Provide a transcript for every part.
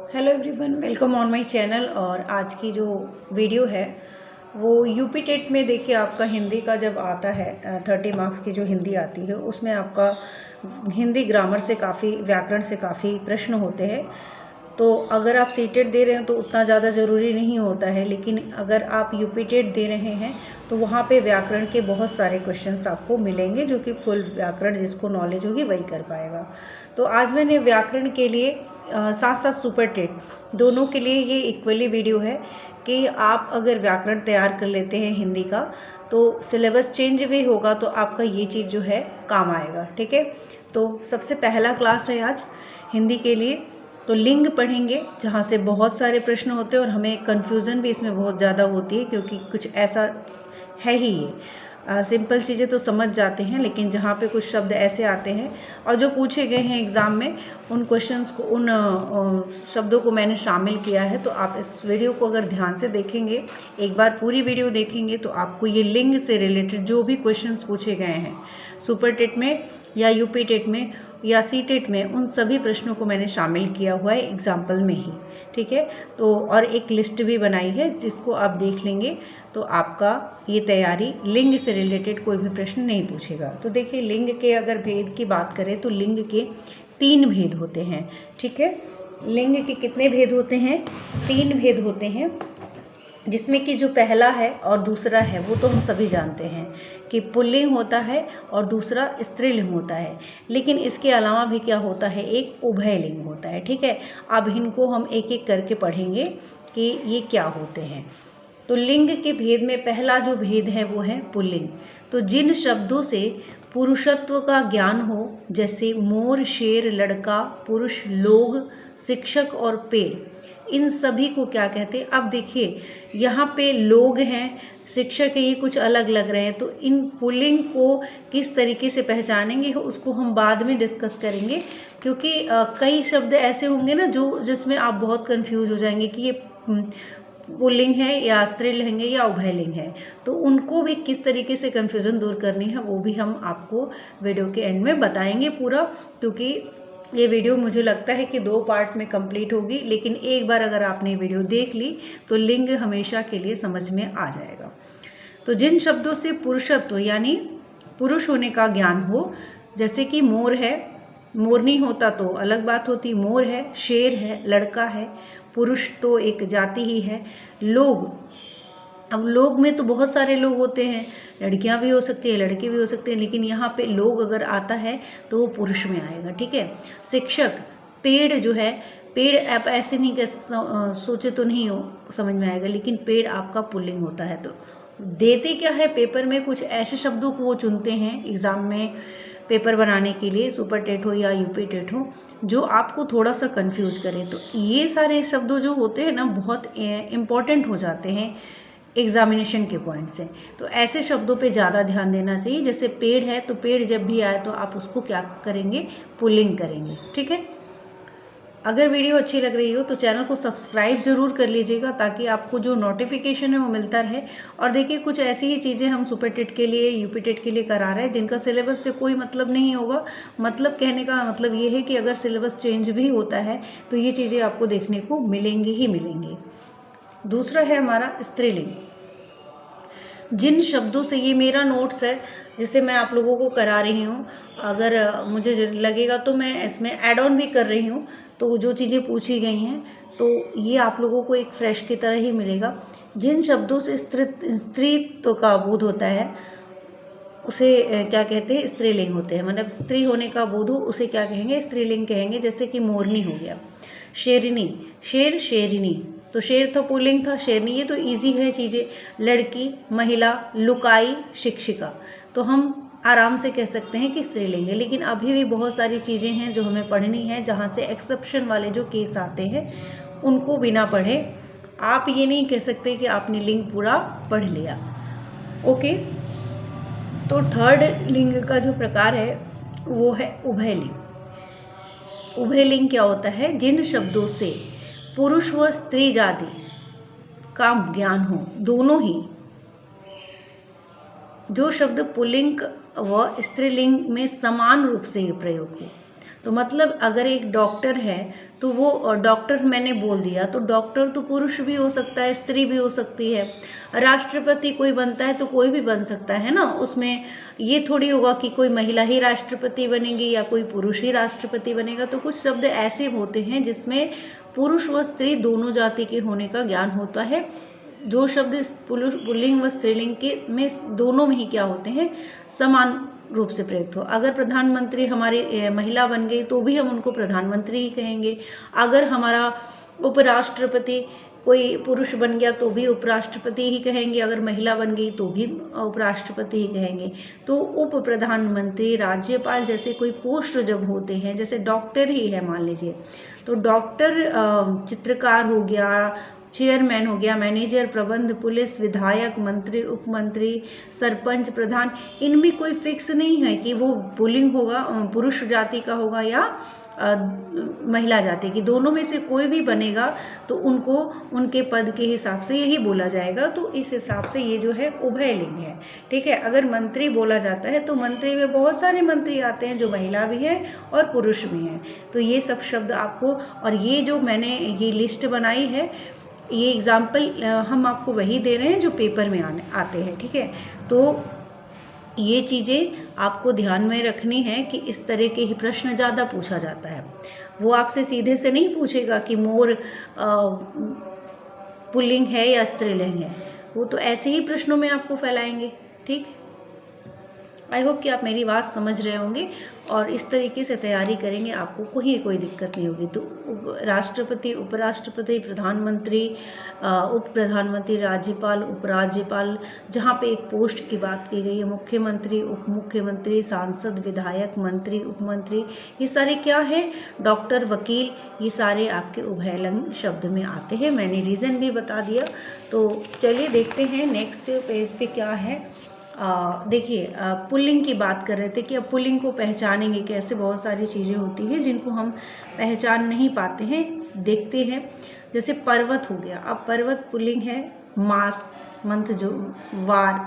Hello everyone, welcome on my channel. और आज की जो वीडियो है वो यूपी टेट में देखिए आपका हिंदी का जब आता है 30 मार्क्स की जो हिंदी आती है उसमें आपका हिंदी ग्रामर से काफ़ी, व्याकरण से काफ़ी प्रश्न होते हैं। तो अगर आप सीटेट दे रहे हैं तो उतना ज़्यादा ज़रूरी नहीं होता है, लेकिन अगर आप यूपी टेट दे रहे हैं तो वहाँ पे व्याकरण के बहुत सारे क्वेश्चंस आपको मिलेंगे, जो कि फुल व्याकरण जिसको नॉलेज होगी वही कर पाएगा। तो आज मैंने व्याकरण के लिए साथ साथ सुपर टेट दोनों के लिए ये इक्वली वीडियो है कि आप अगर व्याकरण तैयार कर लेते हैं हिंदी का तो सिलेबस चेंज भी होगा तो आपका ये चीज़ जो है काम आएगा। ठीक है, तो सबसे पहला क्लास है आज हिंदी के लिए। तो लिंग पढ़ेंगे जहाँ से बहुत सारे प्रश्न होते हैं और हमें कन्फ्यूज़न भी इसमें बहुत ज़्यादा होती है, क्योंकि कुछ ऐसा है ही ये सिंपल चीज़ें तो समझ जाते हैं, लेकिन जहाँ पे कुछ शब्द ऐसे आते हैं और जो पूछे गए हैं एग्ज़ाम में उन क्वेश्चंस को, उन शब्दों को मैंने शामिल किया है। तो आप इस वीडियो को अगर ध्यान से देखेंगे, एक बार पूरी वीडियो देखेंगे तो आपको ये लिंग से रिलेटेड जो भी क्वेश्चंस पूछे गए हैं सुपर टेट में या यूपी टेट में या सी टेट में, उन सभी प्रश्नों को मैंने शामिल किया हुआ है एग्जाम्पल में ही। ठीक है, तो और एक लिस्ट भी बनाई है जिसको आप देख लेंगे तो आपका ये तैयारी लिंग से रिलेटेड कोई भी प्रश्न नहीं पूछेगा। तो देखिए, लिंग के अगर भेद की बात करें तो लिंग के 3 भेद होते हैं। ठीक है, लिंग के कितने भेद होते हैं? 3 भेद होते हैं, जिसमें कि जो पहला है और दूसरा है वो तो हम सभी जानते हैं कि पुल्लिंग होता है और दूसरा स्त्रीलिंग होता है। लेकिन इसके अलावा भी क्या होता है, एक उभयलिंग होता है। ठीक है, अब इनको हम एक एक करके पढ़ेंगे कि ये क्या होते हैं। तो लिंग के भेद में पहला जो भेद है वो है पुल्लिंग। तो जिन शब्दों से पुरुषत्व का ज्ञान हो, जैसे मोर, शेर, लड़का, पुरुष, लोग, शिक्षक और पेड़, इन सभी को क्या कहते हैं? अब देखिए, यहाँ पे लोग हैं, शिक्षक है, ये कुछ अलग लग रहे हैं। तो इन पुल्लिंग को किस तरीके से पहचानेंगे उसको हम बाद में डिस्कस करेंगे, क्योंकि कई शब्द ऐसे होंगे ना जो जिसमें आप बहुत कंफ्यूज हो जाएंगे कि ये पुल्लिंग है या स्त्रीलिंग है या उभयलिंग है। तो उनको भी किस तरीके से कंफ्यूजन दूर करनी है वो भी हम आपको वीडियो के एंड में बताएंगे पूरा, क्योंकि ये वीडियो मुझे लगता है कि 2 पार्ट में कंप्लीट होगी। लेकिन एक बार अगर आपने वीडियो देख ली तो लिंग हमेशा के लिए समझ में आ जाएगा। तो जिन शब्दों से पुरुषत्व यानी पुरुष होने का ज्ञान हो, जैसे कि मोर है, मोरनी होता तो अलग बात होती, मोर है, शेर है, लड़का है, पुरुष तो एक जाति ही है, लोग, अब लोग में तो बहुत सारे लोग होते हैं, लड़कियां भी हो सकती है, लड़के भी हो सकते हैं, लेकिन यहाँ पे लोग अगर आता है तो वो पुरुष में आएगा। ठीक है, शिक्षक, पेड़ जो है, पेड़ आप ऐसे नहीं सोचे तो नहीं हो समझ में आएगा, लेकिन पेड़ आपका पुल्लिंग होता है। तो देते क्या है पेपर में, कुछ ऐसे शब्दों को वो चुनते हैं एग्ज़ाम में पेपर बनाने के लिए, सुपर टेट हो या यूपी टेट हो, जो आपको थोड़ा सा कंफ्यूज करें। तो ये सारे शब्द जो होते हैं ना बहुत इम्पॉर्टेंट हो जाते हैं एग्जामिनेशन के पॉइंट से। तो ऐसे शब्दों पे ज़्यादा ध्यान देना चाहिए। जैसे पेड़ है तो पेड़ जब भी आए तो आप उसको क्या करेंगे, पुल्लिंग करेंगे। ठीक है, अगर वीडियो अच्छी लग रही हो तो चैनल को सब्सक्राइब ज़रूर कर लीजिएगा, ताकि आपको जो नोटिफिकेशन है वो मिलता रहे। और देखिए, कुछ ऐसी ही चीज़ें हम सुपर टेट के लिए, यूपी टेट के लिए करा रहे हैं जिनका सिलेबस से कोई मतलब नहीं होगा। मतलब कहने का मतलब ये है कि अगर सिलेबस चेंज भी होता है तो ये चीज़ें आपको देखने को मिलेंगी ही मिलेंगी। दूसरा है हमारा स्त्रीलिंग। जिन शब्दों से, ये मेरा नोट्स है जिसे मैं आप लोगों को करा रही हूँ, अगर मुझे लगेगा तो मैं इसमें ऐड ऑन भी कर रही हूँ। तो जो चीज़ें पूछी गई हैं तो ये आप लोगों को एक फ्रेश की तरह ही मिलेगा। जिन शब्दों से स्त्रीत्व का बोध होता है उसे क्या कहते हैं, स्त्रीलिंग होते हैं। मतलब स्त्री होने का बोध हो उसे क्या कहेंगे, स्त्रीलिंग कहेंगे। जैसे कि मोरनी हो गया, शेरनी, शेर, शेरनी, तो शेर था पुल्लिंग था, शेरनी ये तो इजी है चीज़ें। लड़की, महिला, लुकाई, शिक्षिका, तो हम आराम से कह सकते हैं कि स्त्रीलिंग है। लेकिन अभी भी बहुत सारी चीज़ें हैं जो हमें पढ़नी है, जहाँ से एक्सेप्शन वाले जो केस आते हैं उनको बिना पढ़े आप ये नहीं कह सकते कि आपने लिंग पूरा पढ़ लिया। ओके, तो थर्ड लिंग का जो प्रकार है वो है उभयलिंग। उभयलिंग क्या होता है, जिन शब्दों से पुरुष व स्त्री जाति का ज्ञान हो, दोनों ही, जो शब्द पुल्लिंग व स्त्रीलिंग में समान रूप से प्रयोग हो। तो मतलब अगर एक डॉक्टर है तो वो डॉक्टर मैंने बोल दिया, तो डॉक्टर तो पुरुष भी हो सकता है, स्त्री भी हो सकती है। राष्ट्रपति कोई बनता है तो कोई भी बन सकता है ना, उसमें ये थोड़ी होगा कि कोई महिला ही राष्ट्रपति बनेगी या कोई पुरुष ही राष्ट्रपति बनेगा। तो कुछ शब्द ऐसे होते हैं जिसमें पुरुष व स्त्री दोनों जाति के होने का ज्ञान होता है। जो शब्द पुल्लिंग व स्त्रीलिंग के में दोनों में ही क्या होते हैं, समान रूप से प्रयुक्त हो। अगर प्रधानमंत्री हमारी महिला बन गई तो भी हम उनको प्रधानमंत्री ही कहेंगे। अगर हमारा उपराष्ट्रपति कोई पुरुष बन गया तो भी उपराष्ट्रपति ही कहेंगे, अगर महिला बन गई तो भी उपराष्ट्रपति ही कहेंगे। तो उप प्रधानमंत्री, राज्यपाल जैसे कोई पोस्ट जब होते हैं, जैसे डॉक्टर ही है मान लीजिए, तो डॉक्टर, चित्रकार हो गया, चेयरमैन हो गया, मैनेजर, प्रबंध, पुलिस, विधायक, मंत्री, उपमंत्री, सरपंच, प्रधान, इनमें कोई फिक्स नहीं है कि वो पुल्लिंग होगा, पुरुष जाति का होगा या महिला जाति की। दोनों में से कोई भी बनेगा तो उनको उनके पद के हिसाब से यही बोला जाएगा। तो इस हिसाब से ये जो है उभयलिंग है। ठीक है। अगर मंत्री बोला जाता है तो मंत्री में बहुत सारे मंत्री आते हैं जो महिला भी हैं और पुरुष भी हैं। तो ये सब शब्द आपको, और ये जो मैंने ये लिस्ट बनाई है, ये एग्जाम्पल हम आपको वही दे रहे हैं जो पेपर में आते हैं। ठीक है। तो ये चीज़ें आपको ध्यान में रखनी है कि इस तरह के ही प्रश्न ज़्यादा पूछा जाता है। वो आपसे सीधे से नहीं पूछेगा कि मोर पुल्लिंग है या स्त्रीलिंग है, वो तो ऐसे ही प्रश्नों में आपको फैलाएंगे। ठीक। आई होप कि आप मेरी बात समझ रहे होंगे और इस तरीके से तैयारी करेंगे, आपको कोई दिक्कत नहीं होगी। तो राष्ट्रपति, उपराष्ट्रपति, प्रधानमंत्री, उप प्रधानमंत्री, राज्यपाल, उपराज्यपाल, जहाँ पे एक पोस्ट की बात की गई है, मुख्यमंत्री, उप मुख्यमंत्री, सांसद, विधायक, मंत्री, उपमंत्री, ये सारे क्या हैं, डॉक्टर, वकील, ये सारे आपके उभयलिंग शब्द में आते हैं। मैंने रीज़न भी बता दिया। तो चलिए देखते हैं नेक्स्ट पेज पे क्या है। देखिए, पुल्लिंग की बात कर रहे थे कि अब पुल्लिंग को पहचानेंगे कैसे। बहुत सारी चीज़ें होती हैं जिनको हम पहचान नहीं पाते हैं। देखते हैं, जैसे पर्वत हो गया। अब पर्वत पुल्लिंग है, मास, मंथ, जो वार,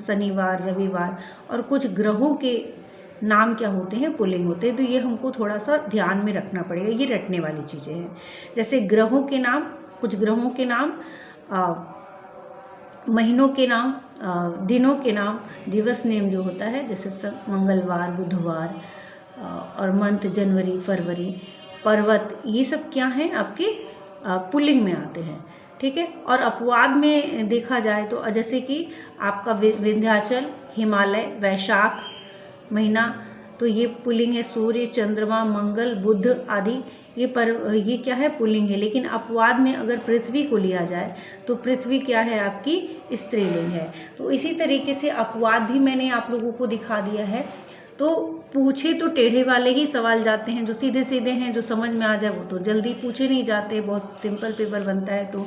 शनिवार, रविवार, और कुछ ग्रहों के नाम क्या होते हैं, पुल्लिंग होते हैं। तो ये हमको थोड़ा सा ध्यान में रखना पड़ेगा, ये रटने वाली चीज़ें हैं। जैसे ग्रहों के नाम, कुछ ग्रहों के नाम, महीनों के नाम, दिनों के नाम, दिवस नेम जो होता है, जैसे मंगलवार, बुधवार, और मंथ जनवरी, फरवरी, पर्वत, ये सब क्या हैं आपके पुल्लिंग में आते हैं। ठीक है। और अपवाद में देखा जाए तो जैसे कि आपका विंध्याचल, हिमालय, वैशाख महीना, तो ये पुल्लिंग है। सूर्य, चंद्रमा, मंगल, बुध आदि, ये क्या है, पुल्लिंग है। लेकिन अपवाद में अगर पृथ्वी को लिया जाए तो पृथ्वी क्या है, आपकी स्त्रीलिंग है। तो इसी तरीके से अपवाद भी मैंने आप लोगों को दिखा दिया है। तो पूछे तो टेढ़े वाले ही सवाल जाते हैं, जो सीधे सीधे हैं, जो समझ में आ जाए वो तो जल्दी पूछे नहीं जाते। बहुत सिंपल पेपर बनता है, तो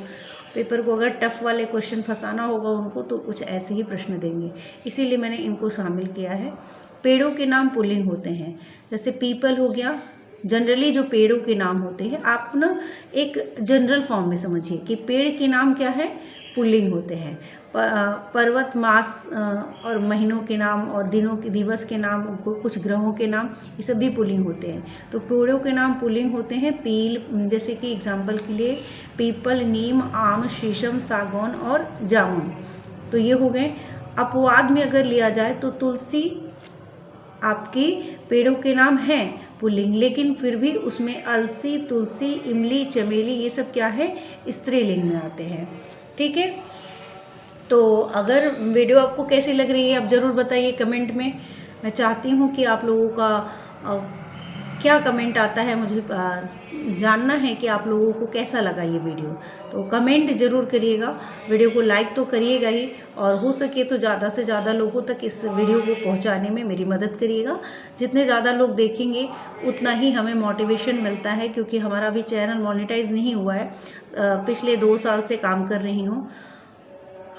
पेपर को अगर टफ वाले क्वेश्चन फंसाना होगा उनको तो कुछ ऐसे ही प्रश्न देंगे, इसीलिए मैंने इनको शामिल किया है। पेड़ों के नाम पुल्लिंग होते हैं, जैसे पीपल हो गया। जनरली जो पेड़ों के नाम होते हैं, आप ना एक जनरल फॉर्म में समझिए कि पेड़ के नाम क्या है, पुल्लिंग होते हैं। पर्वत, मास, और महीनों के नाम, और दिनों के, दिवस के नाम, कुछ ग्रहों के नाम, ये सब भी पुल्लिंग होते हैं। तो पेड़ों के नाम पुल्लिंग होते हैं। पील, जैसे कि एग्जाम्पल के लिए पीपल, नीम, आम, शीशम, सागौन और जामुन, तो ये हो गए। अपवाद में अगर लिया जाए तो तुलसी आपकी पेड़ों के नाम हैं पुल्लिंग, लेकिन फिर भी उसमें अलसी, तुलसी, इमली, चमेली, ये सब क्या है, स्त्रीलिंग में आते हैं। ठीक है। तो अगर वीडियो आपको कैसी लग रही है आप ज़रूर बताइए कमेंट में। मैं चाहती हूँ कि आप लोगों का क्या कमेंट आता है, मुझे जानना है कि आप लोगों को कैसा लगा ये वीडियो। तो कमेंट ज़रूर करिएगा, वीडियो को लाइक तो करिएगा ही, और हो सके तो ज़्यादा से ज़्यादा लोगों तक इस वीडियो को पहुंचाने में मेरी मदद करिएगा। जितने ज़्यादा लोग देखेंगे उतना ही हमें मोटिवेशन मिलता है, क्योंकि हमारा भी चैनल मोनेटाइज नहीं हुआ है। पिछले 2 साल से काम कर रही हूँ।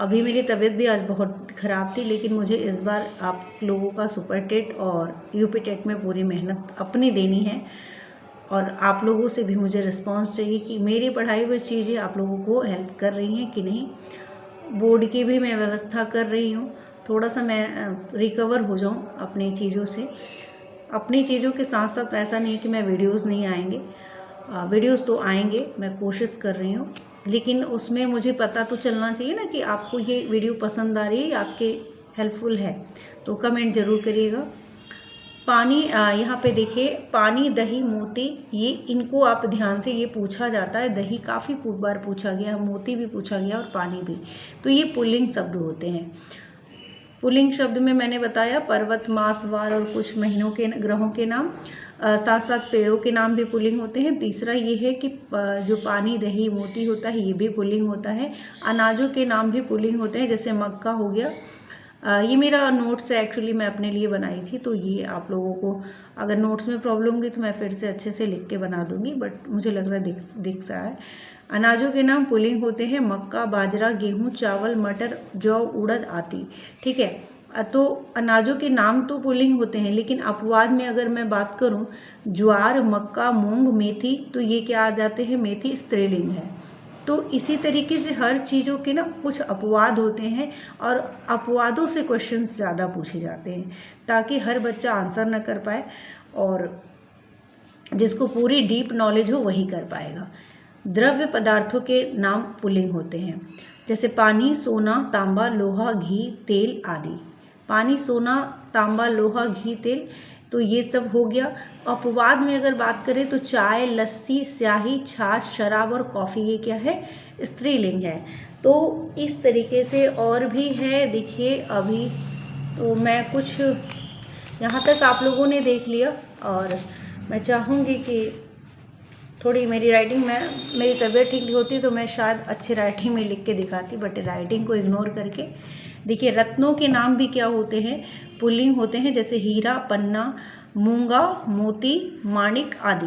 अभी मेरी तबीयत भी आज बहुत ख़राब थी, लेकिन मुझे इस बार आप लोगों का सुपर टेट और यूपी टेट में पूरी मेहनत अपनी देनी है, और आप लोगों से भी मुझे रिस्पांस चाहिए कि मेरी पढ़ाई हुई चीज़ें आप लोगों को हेल्प कर रही हैं कि नहीं। बोर्ड की भी मैं व्यवस्था कर रही हूँ, थोड़ा सा मैं रिकवर हो जाऊँ अपनी चीज़ों से। अपनी चीज़ों के साथ साथ ऐसा नहीं है कि मैं वीडियोस नहीं आएंगे, वीडियोस तो आएंगे, मैं कोशिश कर रही हूँ, लेकिन उसमें मुझे पता तो चलना चाहिए ना कि आपको ये वीडियो पसंद आ रही है, आपके हेल्पफुल है, तो कमेंट ज़रूर करिएगा। पानी यहाँ पे देखिए, पानी, दही, मोती, ये इनको आप ध्यान से, ये पूछा जाता है, दही काफ़ी बार पूछा गया, मोती भी पूछा गया और पानी भी, तो ये पुल्लिंग शब्द होते हैं। पुल्लिंग शब्द में मैंने बताया पर्वत, मास, वार और कुछ महीनों के ग्रहों के नाम, साथ साथ पेड़ों के नाम भी पुल्लिंग होते हैं। तीसरा ये है कि जो पानी, दही, मोती होता है ये भी पुल्लिंग होता है। अनाजों के नाम भी पुल्लिंग होते हैं, जैसे मक्का हो गया। ये मेरा नोट्स है, एक्चुअली मैं अपने लिए बनाई थी, तो ये आप लोगों को अगर नोट्स में प्रॉब्लम होगी तो मैं फिर से अच्छे से लिख के बना दूंगी, बट मुझे लग रहा है दिख रहा है। अनाजों के नाम पुल्लिंग होते हैं, मक्का, बाजरा, गेहूं, चावल, मटर, जौ, उड़द आदि। ठीक है, तो अनाजों के नाम तो पुल्लिंग होते हैं, लेकिन अपवाद में अगर मैं बात करूं, ज्वार, मक्का, मूंग, मेथी, तो ये क्या आ जाते हैं, मेथी स्त्रीलिंग है। तो इसी तरीके से हर चीज़ों के ना कुछ अपवाद होते हैं, और अपवादों से क्वेश्चंस ज़्यादा पूछे जाते हैं, ताकि हर बच्चा आंसर न कर पाए, और जिसको पूरी डीप नॉलेज हो वही कर पाएगा। द्रव्य पदार्थों के नाम पुल्लिंग होते हैं, जैसे पानी, सोना, तांबा, लोहा, घी, तेल आदि। पानी, सोना, तांबा, लोहा, घी, तेल, तो ये सब हो गया। अपवाद में अगर बात करें तो चाय, लस्सी, स्याही, छाछ, शराब और कॉफ़ी, ये क्या है, स्त्रीलिंग है। तो इस तरीके से और भी है, देखिए अभी तो मैं कुछ यहाँ तक आप लोगों ने देख लिया, और मैं चाहूँगी कि थोड़ी मेरी राइटिंग में, मेरी तबीयत ठीक नहीं होती तो मैं शायद अच्छी राइटिंग में लिख के दिखाती, बट राइटिंग को इग्नोर करके देखिए। रत्नों के नाम भी क्या होते हैं, पुल्लिंग होते हैं, जैसे हीरा, पन्ना, मूंगा, मोती, माणिक आदि।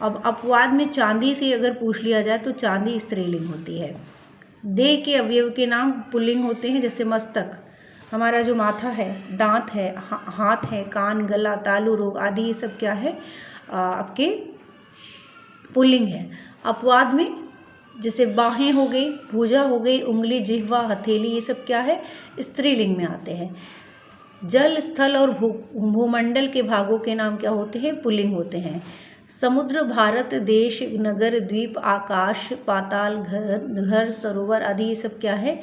अब अपवाद में चांदी से अगर पूछ लिया जाए तो चांदी स्त्रीलिंग होती है। देह के अवयव के नाम पुल्लिंग होते हैं, जैसे मस्तक, हमारा जो माथा है, दांत है, हाथ है, कान, गला, तालु, रोग आदि, ये सब क्या है, आपके पुल्लिंग है। अपवाद में जैसे बाहें हो गई, भुजा हो गई, उंगली, जिह्वा, हथेली, ये सब क्या है, स्त्रीलिंग में आते हैं। जल, स्थल और भूमंडल के भागों के नाम क्या होते हैं, पुल्लिंग होते हैं। समुद्र, भारत, देश, नगर, द्वीप, आकाश, पाताल, घर, सरोवर आदि, ये सब क्या है,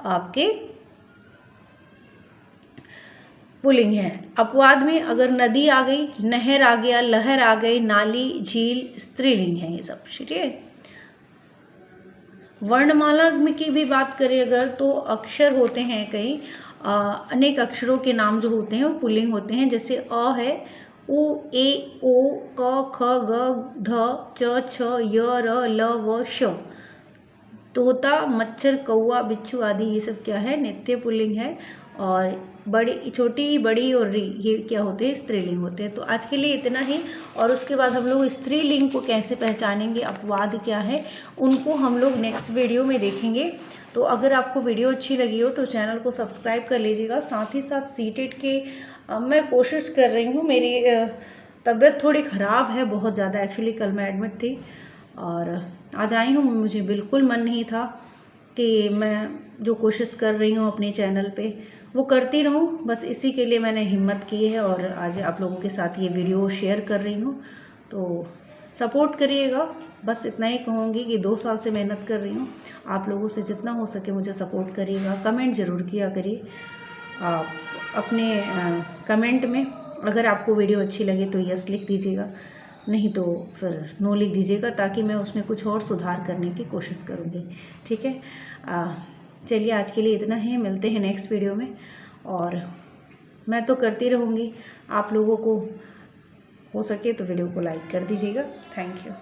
आपके पुल्लिंग है। अपवाद में अगर नदी आ गई, नहर आ गया, लहर आ गई, नाली, झील, स्त्रीलिंग है ये सब। ठीक है, वर्णमाला में की भी बात करें अगर, तो अक्षर होते हैं कई, अनेक अक्षरों के नाम जो होते हैं वो पुल्लिंग होते हैं, जैसे अ है, उ, ए, ओ, क, ख, ग, ध, च, छ, य, र, ल, व, श। तोता, मच्छर, कौआ, बिच्छू आदि, ये सब क्या है, नित्य पुल्लिंग है। और बड़ी, छोटी, बड़ी और री, ये क्या होते हैं, स्त्रीलिंग होते हैं। तो आज के लिए इतना ही, और उसके बाद हम लोग स्त्रीलिंग को कैसे पहचानेंगे, अपवाद क्या है, उनको हम लोग नेक्स्ट वीडियो में देखेंगे। तो अगर आपको वीडियो अच्छी लगी हो तो चैनल को सब्सक्राइब कर लीजिएगा। साथ ही साथ सीटेट के मैं कोशिश कर रही हूँ, मेरी तबीयत थोड़ी ख़राब है बहुत ज़्यादा, एक्चुअली कल मैं एडमिट थी और आज आई हूँ। मुझे बिल्कुल मन नहीं था कि मैं जो कोशिश कर रही हूँ अपने चैनल पे वो करती रहूँ, बस इसी के लिए मैंने हिम्मत की है और आज आप लोगों के साथ ये वीडियो शेयर कर रही हूँ। तो सपोर्ट करिएगा, बस इतना ही कहूँगी कि 2 साल से मेहनत कर रही हूँ। आप लोगों से जितना हो सके मुझे सपोर्ट करिएगा, कमेंट ज़रूर किया करिए। आप अपने कमेंट में अगर आपको वीडियो अच्छी लगे तो यस लिख दीजिएगा, नहीं तो फिर नो लिख दीजिएगा, ताकि मैं उसमें कुछ और सुधार करने की कोशिश करूँगी। ठीक है, चलिए आज के लिए इतना ही, मिलते हैं नेक्स्ट वीडियो में। और मैं तो करती रहूँगी, आप लोगों को हो सके तो वीडियो को लाइक कर दीजिएगा। Thank you.